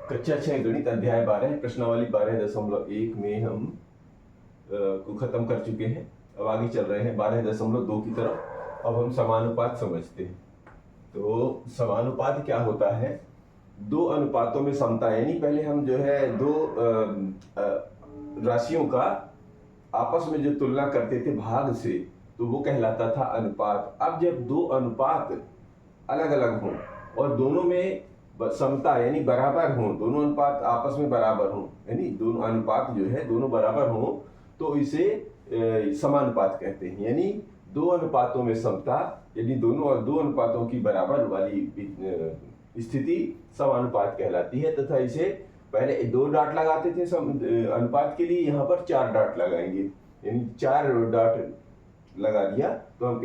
कक्षा 6 गणित अध्याय 12 प्रश्नावली 12.1 में हम को खत्म कर चुके हैं। अब आगे चल रहे हैं 12.2 की तरफ। अब हम समानुपात समझते हैं। तो समानुपात क्या होता है? दो अनुपातों में समता, यानी पहले हम जो है दो राशियों का आपस में जो तुलना करते थे भाग से, तो वो कहलाता था अनुपात। अब जब दो अनुपात अलग अलग हों और दोनों में समता यानी बराबर हों, दोनों अनुपात आपस में बराबर हों, यानी दोनों अनुपात जो है दोनों बराबर हों, तो इसे समानुपात कहते हैं। यानी दो अनुपातों में समता, यानी दो अनुपातों की बराबर वाली स्थिति समानुपात कहलाती है। तथा इसे पहले 2 डॉट लगाते थे अनुपात के लिए, यहाँ पर 4 डॉट लगाएंगे, यानी 4 डॉट लगा दिया तो हम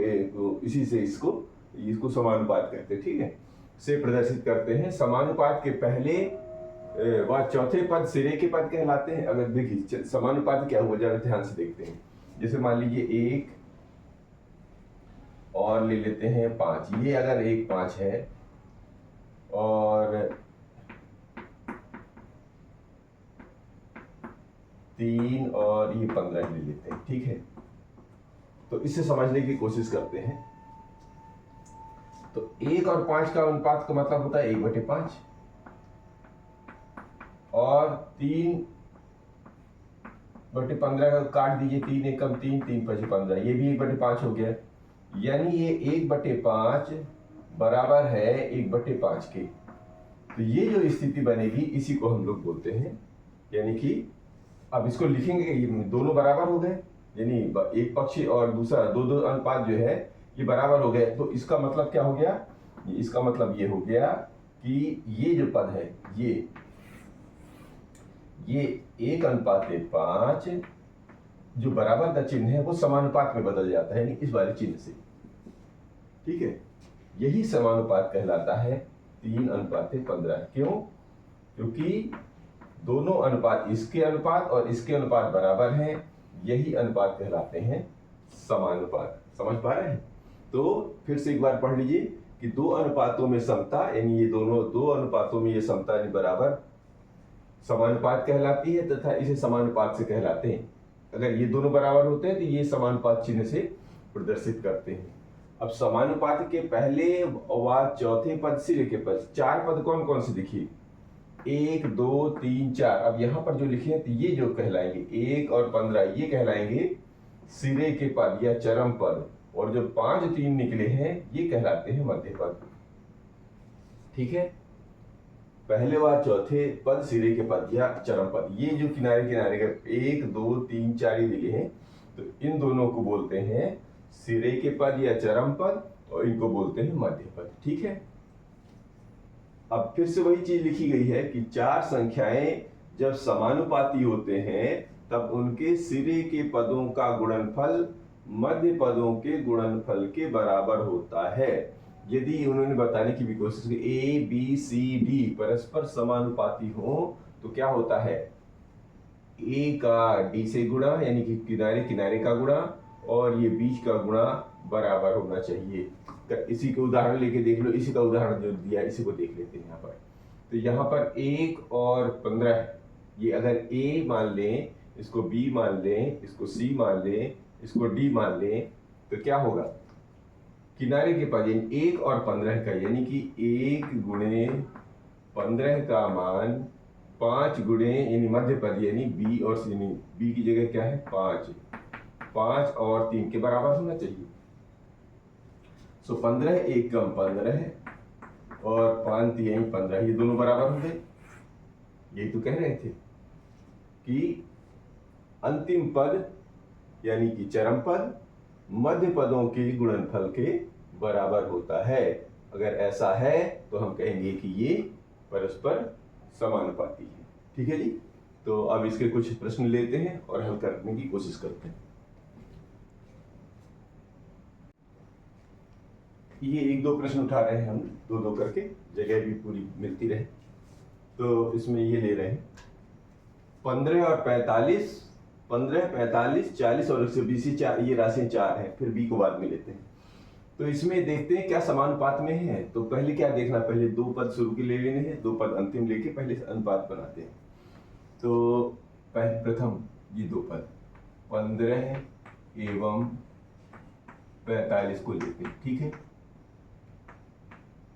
इसी से इसको समानुपात कहते हैं। ठीक है, से प्रदर्शित करते हैं। समानुपात के पहले व चौथे पद सिरे के पद कहलाते हैं। अगर देखिए समानुपात क्या हुआ, जरा ध्यान से देखते हैं। जैसे मान लीजिए 1 और ले लेते हैं 5, ये अगर 1 5 है और 3 और ये 15 ले लेते हैं। ठीक है, तो इसे समझने की कोशिश करते हैं। तो 1 और 5 का अनुपात का मतलब होता है 1/5 और 3/15 का काट दीजिए, 3 एकम 3, 3×5 ये भी 1/5 हो गया। यानी ये 1/5 बराबर है 1/5 के। तो ये जो स्थिति बनेगी इसी को हम लोग बोलते हैं, यानी कि अब इसको लिखेंगे, ये दोनों बराबर हो गए, यानी एक पक्ष और दूसरा दो अनुपात जो है ये बराबर हो गए। तो इसका मतलब क्या हो गया? इसका मतलब ये हो गया कि ये जो पद है ये 1:5 जो बराबर का चिन्ह है वो समानुपात में बदल जाता है, यानी इस वाले चिन्ह से। ठीक है, यही समानुपात कहलाता है 3:15। क्यों? क्योंकि दोनों अनुपात, इसके अनुपात और इसके अनुपात बराबर हैं, यही अनुपात कहलाते हैं समानुपात। समझ पा रहे हैं? तो फिर से एक बार पढ़ लीजिए कि दो अनुपातों में समता, यानी ये दोनों दो अनुपातों में ये समता यानी बराबर समानुपात कहलाती है, तथा इसे समानुपात से कहलाते हैं। अगर ये दोनों बराबर होते हैं तो ये समानुपात चिन्ह से प्रदर्शित करते हैं। अब समानुपात के पहले व चौथे पद सिरे के पद, 4 पद कौन कौन से देखिए, 1 2 3 4। अब यहाँ पर जो लिखे हैं तो ये जो कहलाएंगे 1 और 15 ये कहलाएंगे सिरे के पद या चरम पद, और जो 5 3 निकले हैं ये कहलाते हैं मध्य पद। ठीक है, पहले व चौथे पद सिरे के पद या चरम पद, ये जो किनारे किनारे का 1 2 3 4 ये दिए हैं, तो इन दोनों को बोलते हैं सिरे के पद या चरम पद, और इनको बोलते हैं मध्य पद। ठीक है, अब फिर से वही चीज लिखी गई है कि 4 संख्याएं जब समानुपाती होते हैं तब उनके सिरे के पदों का गुणनफल मध्य पदों के गुणनफल के बराबर होता है। यदि उन्होंने बताने की भी कोशिश की ए बी सी डी परस्पर समानुपाती हो तो क्या होता है, ए का डी से गुणा, यानी कि किनारे किनारे का गुणा, और ये बीच का गुणा बराबर होना चाहिए। इसी को उदाहरण लेके देख लो, इसी का उदाहरण जो दिया इसी को देख लेते हैं। यहाँ पर तो यहाँ पर 1 और 15, ये अगर ए मान लें, इसको बी मान लें, इसको सी मान लें, इसको डी मान लें, तो क्या होगा, किनारे के पद 1 और 15 का, यानी कि 1 गुणे 15 का मान 5 गुणे यानी मध्य पद यानी बी और सी, बी की जगह क्या है 5 और 3 के बराबर होना चाहिए। सो 15 1 कम 15 और 5 3 15, ये दोनों बराबर हो गए। यही तो कह रहे थे कि अंतिम पद यानी कि चरम पद मध्य पदों के गुणनफल के बराबर होता है। अगर ऐसा है तो हम कहेंगे कि ये परस्पर समानुपाती है। ठीक है जी, तो अब इसके कुछ प्रश्न लेते हैं और हल करने की कोशिश करते हैं। ये 1-2 प्रश्न उठा रहे हैं हम, 2-2 करके, जगह भी पूरी मिलती रहे। तो इसमें ये ले रहे हैं 15 और 45, 15 45 40 और 120, ये राशि 4 है। फिर बी को बाद में लेते हैं। तो इसमें देखते हैं क्या समानुपात में है। तो पहले क्या देखना, पहले दो पद शुरू के ले लेने हैं, दो पद अंतिम लेके पहले अनुपात बनाते हैं। तो प्रथम ये दो पद 15 एवं 45 को लेते हैं, ठीक है।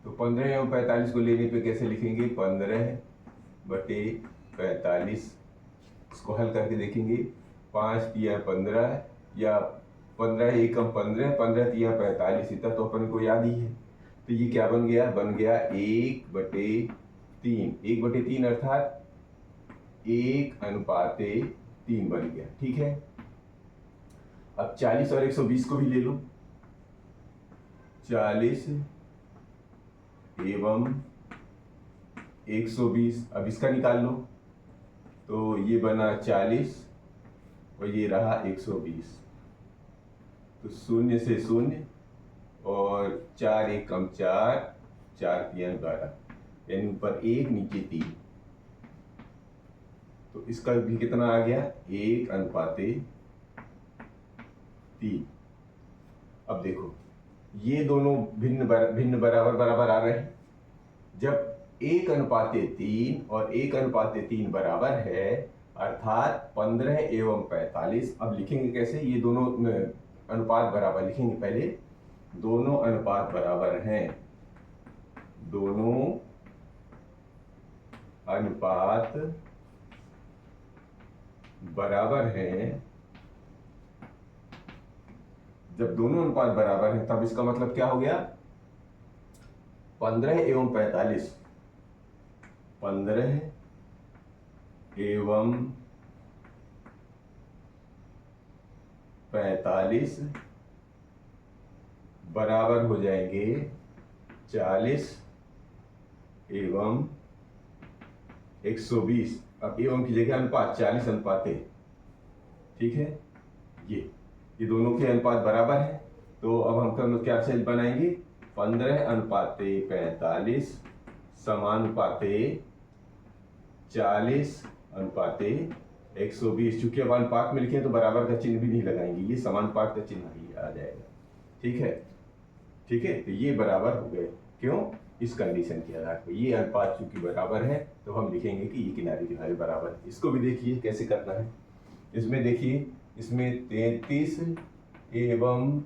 तो 15 एवं 45 को लेने पे कैसे लिखेंगे, 15/45, इसको हल करके देखेंगे। 5 तिया 15 या 15 एकम 15, 15 तिया 45, इतना तो अपन को याद ही है। तो ये क्या बन गया, 1/3, 1/3 अर्थात 1:3 बन गया, ठीक है। अब 40 और 120 को भी ले लो, 40 एवं 120, अब इसका निकाल लो। तो ये बना 40 और ये रहा 120। तो 0 से 0 और 4 एकम 4, 4 तिया 12, यानी ऊपर 1 नीचे 3। तो इसका भी कितना आ गया, 1:3। अब देखो ये दोनों भिन्न बराबर बराबर आ रहे हैं। जब 1:3 और 1:3 बराबर है, अर्थात 15 एवं 45। अब लिखेंगे कैसे, ये दोनों अनुपात बराबर लिखेंगे। पहले दोनों अनुपात बराबर हैं, दोनों अनुपात बराबर हैं। जब दोनों अनुपात बराबर हैं तब इसका मतलब क्या हो गया, 15 एवं 45, 15 एवं 45 बराबर हो जाएंगे 40 एवं 120। अब एवं की जगह अनुपात 40:1, ठीक है। ये दोनों के अनुपात बराबर है। तो अब हम क्या से बनाएंगे, 15:45 समानुपाते 40:120। चूंकि अब अनुपात में लिखे तो बराबर का चिन्ह भी नहीं लगाएंगे, ये समानुपात का चिन्ह ही आ जाएगा, ठीक है। ठीक है, तो ये बराबर हो गए। क्यों, इस कंडीशन के आधार पर। ये अनुपात चूंकि बराबर है तो हम लिखेंगे कि ये किनारे किनारे बराबर है। इसको भी देखिए कैसे करना है। इसमें देखिए, इसमें 33 एवं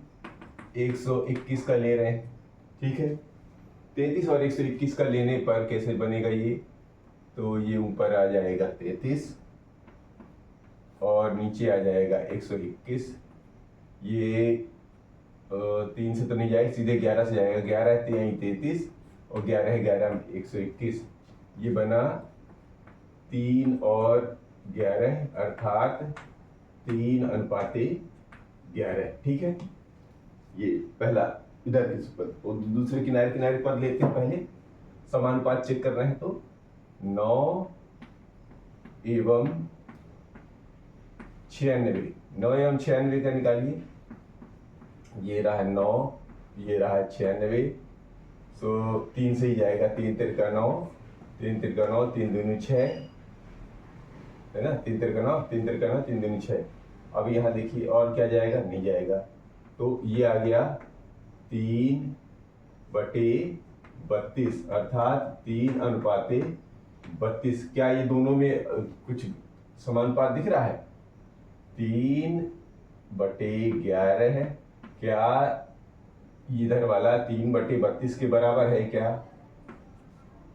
121 का ले रहे हैं, ठीक है। 33 और 121 का लेने पर कैसे बनेगा ये, तो ये ऊपर आ जाएगा 33 और नीचे आ जाएगा 121। ये 3 से तो नहीं जाएगा, सीधे 11 से जाएगा। 11 3 33 और 11 11 121। ये बना 3 और 11 अर्थात 3:11, ठीक है। ये पहला इधर के पद, और दूसरे किनारे किनारे पद लेते हैं। पहले समानुपात चेक कर रहे हैं तो 9 एवं 96, 9 एवं 96 का निकालिए। ये रहा 9, ये रहा 96। सो 3 से ही जाएगा, 3 तिरका 9, 3 तिरका 9, 3 दूनी 6 है ना, 3 तिरका 9, 3 तिरका 9, 3 दूनी 6। अब यहाँ देखिए और क्या जाएगा, नहीं जाएगा। तो ये आ गया 3/32 अर्थात 3:32। क्या ये दोनों में कुछ समानुपात दिख रहा है, 3/11 है। क्या इधर वाला 3/32 के बराबर है क्या,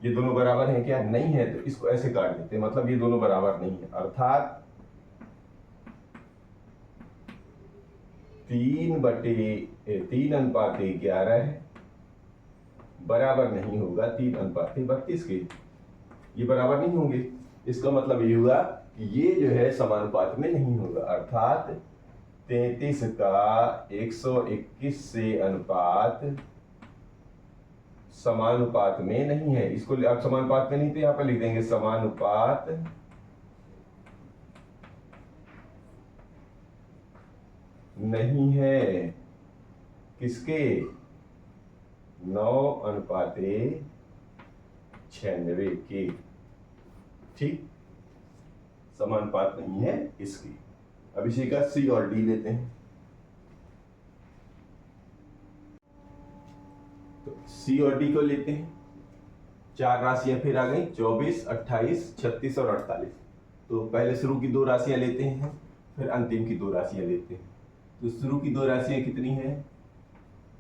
ये दोनों बराबर हैं क्या, नहीं है। तो इसको ऐसे काट देते हैं, मतलब ये दोनों बराबर नहीं है। अर्थात 3/11 बराबर नहीं होगा 3:32 के, ये बराबर नहीं होंगे। इसका मतलब ये हुआ कि ये जो है समानुपात में नहीं होगा। अर्थात 33 का 121 से अनुपात समानुपात में नहीं है। इसको आप समानुपात में नहीं तो यहाँ पर लिख देंगे समानुपात नहीं है किसके, 9:96 के, ठीक। समानुपात नहीं है इसकी। अब इसी का सी और डी लेते हैं। सी और डी को लेते हैं, 4 राशियां फिर आ गई, 24, 28, 36 और 48। तो पहले शुरू की 2 राशियां लेते हैं, फिर अंतिम की 2 राशियां लेते हैं। तो शुरू की 2 राशियां कितनी हैं?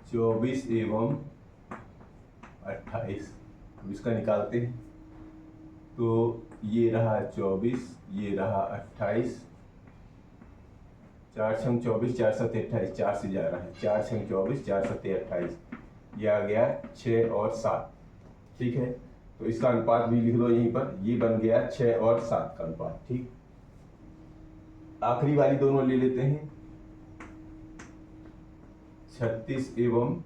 24 एवं 28। अब इसका निकालते हैं। तो ये रहा 24, ये रहा 28, 4 छंग 24, 4 सत्ते 28, 4 से जा रहा है, 4 छंग 24, 4 सत्ते 28, ये आ गया 6 और 7। ठीक है, तो इसका अनुपात भी लिख लो यहीं पर, ये बन गया 6 और 7 का अनुपात। ठीक, आखिरी वाली दोनों ले लेते हैं, 36 एवं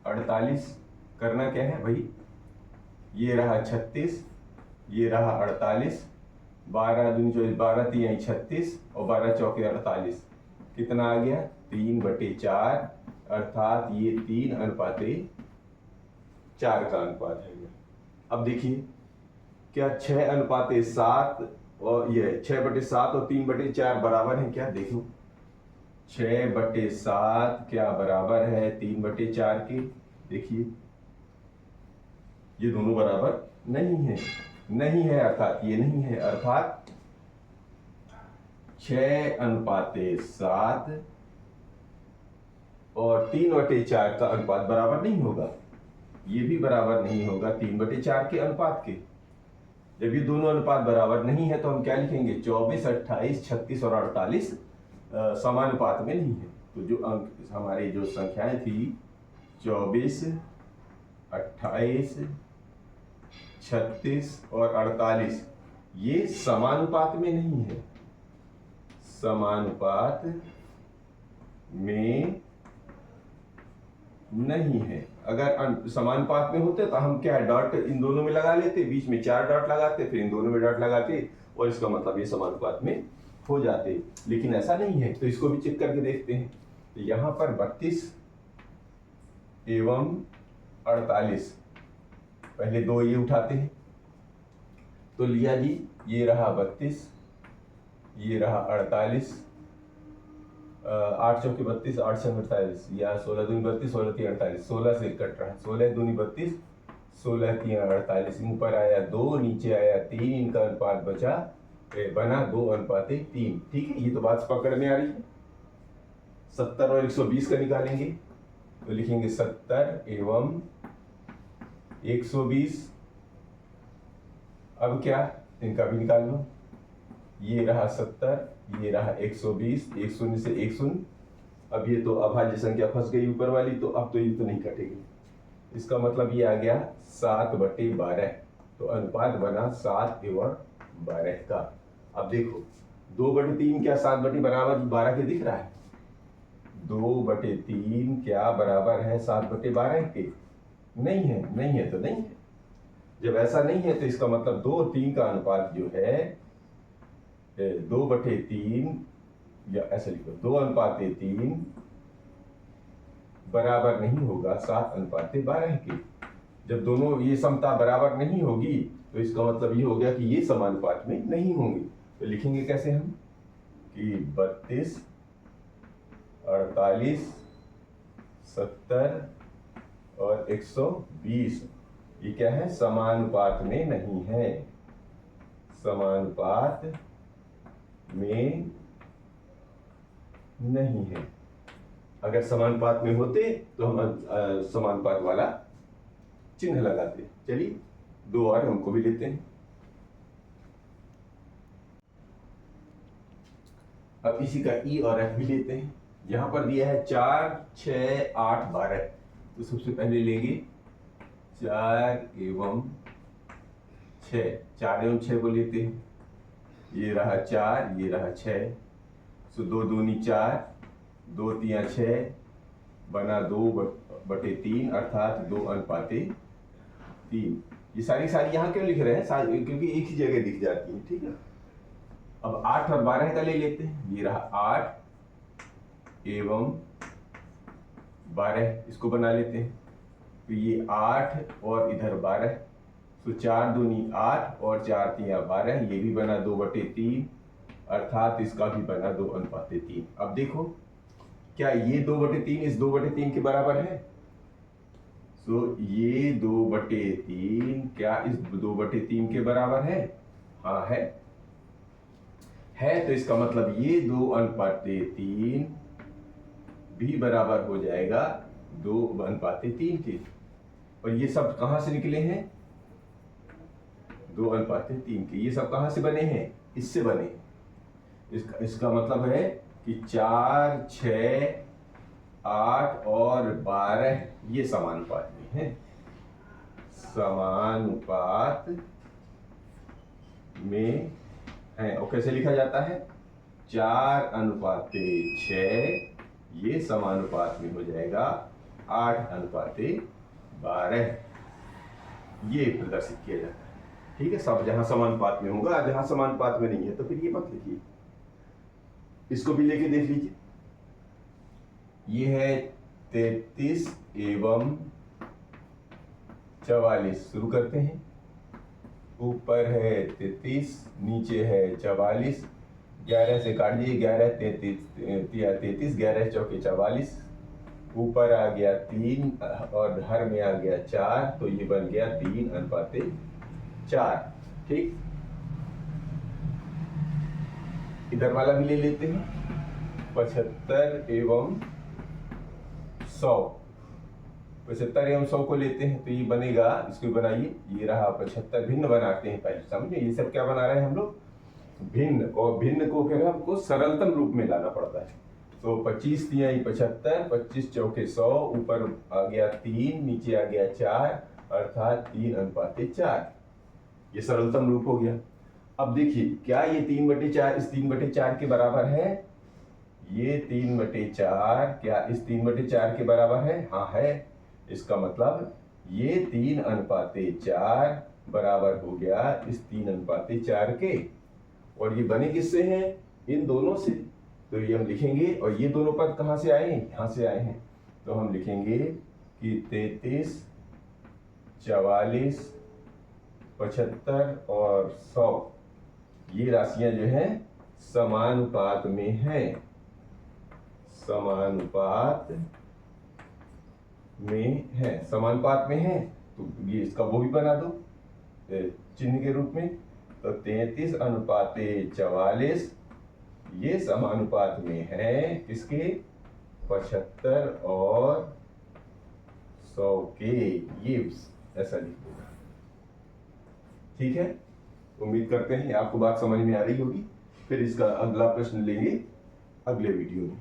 48। करना क्या है भाई, ये रहा 36, ये रहा 48, 12 दूनी 24, 12 3 36 और 12 चौके 48। कितना आ गया? 3/4, अर्थात ये 3 अनुपाते 4 का अनुपात है। अब देखिए, क्या 6 अनुपाते 7 और ये 6/7 और 3/4 बराबर है क्या? देखो, 6/7 क्या बराबर है 3/4 के? देखिए, ये दोनों बराबर नहीं है, नहीं है अर्थात ये नहीं है, अर्थात 6/7 और 3/4 का अनुपात बराबर नहीं होगा। ये भी बराबर नहीं होगा 3/4 के अनुपात के। जब ये दोनों अनुपात बराबर नहीं है तो हम क्या लिखेंगे? 24, 28, 36 और 48 समानुपात में नहीं है। तो जो अंक हमारी जो संख्याएं थी 24, 28, 36 और 48, ये समानुपात में नहीं है, समानुपात में नहीं है। अगर समानुपात में होते तो हम क्या डॉट इन दोनों में लगा लेते, बीच में 4 डॉट लगाते, फिर इन दोनों में डॉट लगाते और इसका मतलब ये समानुपात में हो जाते, लेकिन ऐसा नहीं है। तो इसको भी चेक करके देखते हैं। तो यहाँ पर 32 एवं 48, पहले 2 ये उठाते हैं, तो लिया जी, ये रहा 32, ये रहा 48, 8 चौके 32, 8 छंग 48, या 16 दूनी 32, 16 तीन 48, 16 से कट रहा है, 16 दूनी 32, 16 तीन 48। ऊपर आया 2, नीचे आया 3, इनका अनुपात बना 2/3। ठीक है, ये तो बात पकड़ में आ रही है। 70 और 120 का निकालेंगे तो लिखेंगे 70 एवं 120। अब क्या, इनका भी निकाल लो, ये रहा 70, ये रहा 120, 1 शून्य से 1 शून्य। अब ये तो अभाज्य संख्या फंस गई ऊपर वाली, तो अब तो ये तो नहीं कटेगी। इसका मतलब ये आ गया 7/12। तो अनुपात बना 7 एवं 12 का। अब देखो, 2/3 क्या 7/12 के दिख रहा है? 2/3 क्या बराबर है 7/12 के? नहीं है, नहीं है तो नहीं है। जब ऐसा नहीं है तो इसका मतलब 2 और 3 का अनुपात जो है 2/3, या ऐसे लिखो 2/3 बराबर नहीं होगा 7/12 के। जब दोनों ये समता बराबर नहीं होगी तो इसका मतलब ये हो गया कि ये समानुपात में नहीं होंगे। तो लिखेंगे कैसे हम कि 32, 48, 70 और 120 ये क्या है? समानुपात में नहीं है, समानुपात में नहीं है। अगर समानुपात में होते तो हम समानुपात वाला चिन्ह लगाते। चलिए 2 और हमको भी लेते हैं। अब इसी का ई और एफ भी लेते हैं। यहां पर दिया है 4, 6, 8, 12। तो सबसे पहले लेंगे 4 एवं 6, 4 एवं 6 को लेते हैं। ये रहा 4, ये रहा 6, सो 2 दूनी 4, 2 तिया 6, बना 2/3, अर्थात 2/3। ये सारी यहाँ क्यों लिख रहे हैं? क्योंकि एक ही जगह दिख जाती है। ठीक है, अब 8 और 12 का ले लेते हैं। ये रहा 8 एवं 12, इसको बना लेते हैं। तो ये 8 और इधर 12, तो 4 दूनी 8 और 4 तिया 12, ये भी बना 2/3, अर्थात इसका भी बना 2/3। अब देखो, क्या ये 2/3 इस 2/3 के बराबर है? तो ये 2/3 क्या इस 2/3 के बराबर है? हाँ है। तो इसका मतलब ये 2/3 भी बराबर हो जाएगा 2/3 के। और ये सब कहां से निकले हैं? 2/3 के। ये सब कहां से बने हैं? इससे बने। इसका मतलब है कि 4, 6, 8 और 12 ये समानुपात में है। समानुपात में है। और कैसे लिखा जाता है? 4/6 ये समानुपात में हो जाएगा 8/12 ये प्रदर्शित किया जाता है। ठीक है, सब जहां समानुपात में होगा, जहां समानुपात में नहीं है तो फिर ये मत लिखिए। इसको भी लेके देख लीजिए। ये है 33 एवं 44। शुरू करते हैं। ऊपर है 33, नीचे है 44। 11 से काट दिए, 11 33 11 चौके 44। ऊपर आ गया 3 और हर में आ गया 4, तो ये बन गया 3/4। ठीक, इधर वाला भी ले लेते हैं। 75 एवं 100। 75 एवं 100 को लेते हैं तो ये बनेगा, इसको बनाइए। ये रहा 75, भिन्न बनाते हैं पहले, समझे? ये सब क्या बना रहे हैं हम लोग? भिन्न। और भिन्न को फिर हमको सरलतम रूप में लाना पड़ता है। तो 25 तिहाई 75, 25 चौके 100, ऊपर आ गया 3, नीचे आ गया 4, अर्थात 3/4। ये सरलतम रूप हो गया। अब देखिए, क्या ये 3/4 इस 3/4 के बराबर है? ये 3/4 क्या इस 3/4 के बराबर है? हाँ है। इसका मतलब ये 3/4 बराबर हो गया इस 3/4 के। और ये बने किससे हैं? इन दोनों से। तो ये हम लिखेंगे, और ये दोनों पद कहां से आए हैं? यहां से आए हैं। तो हम लिखेंगे कि 33, 44, 75 और 100 ये राशियां जो हैं समानुपात में हैं। समानुपात में है। समानुपात में है तो ये इसका वो भी बना दो चिन्ह के रूप में। तो 33/44 ये समानुपात में है किसके? 75 और 100 के। ये ऐसा लिख दूंगा। ठीक है, उम्मीद करते हैं आपको बात समझ में आ रही होगी। फिर इसका अगला प्रश्न लेंगे अगले वीडियो में।